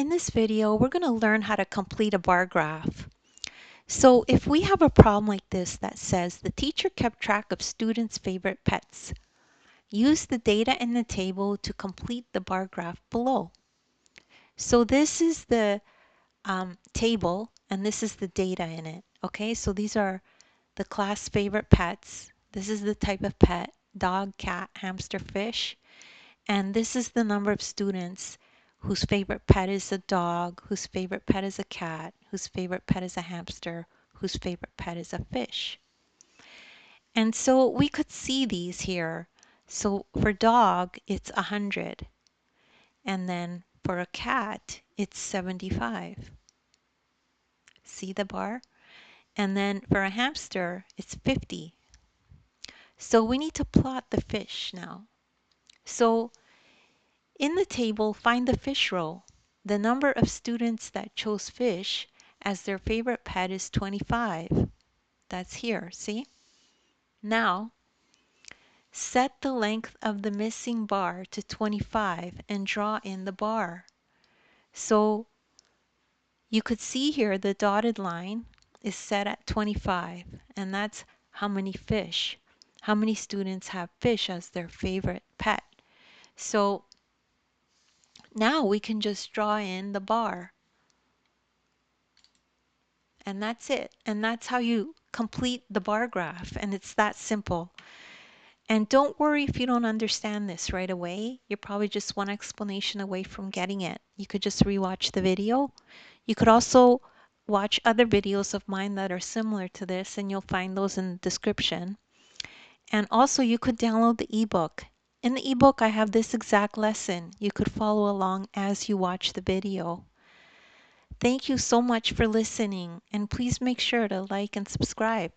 In this video, we're going to learn how to complete a bar graph. So if we have a problem like this that says the teacher kept track of students' favorite pets, use the data in the table to complete the bar graph below. So this is the table and this is the data in it. Okay, so these are the class favorite pets. This is the type of pet: dog, cat, hamster, fish. And this is the number of students whose favorite pet is a dog, whose favorite pet is a cat, whose favorite pet is a hamster, whose favorite pet is a fish. And so we could see these here. So for dog, it's 100. And then for a cat, it's 75. See the bar? And then for a hamster, it's 50. So we need to plot the fish now. So in the table, find the fish row. The number of students that chose fish as their favorite pet is 25. That's here, see? Now, set the length of the missing bar to 25 and draw in the bar. So you could see here the dotted line is set at 25, and that's how many fish, how many students have fish as their favorite pet. So now we can just draw in the bar. And that's it. And that's how you complete the bar graph. And it's that simple. And don't worry if you don't understand this right away. You're probably just one explanation away from getting it. You could just rewatch the video. You could also watch other videos of mine that are similar to this, and you'll find those in the description. And also you could download the ebook. In the ebook, I have this exact lesson. You could follow along as you watch the video. Thank you so much for listening, and please make sure to like and subscribe.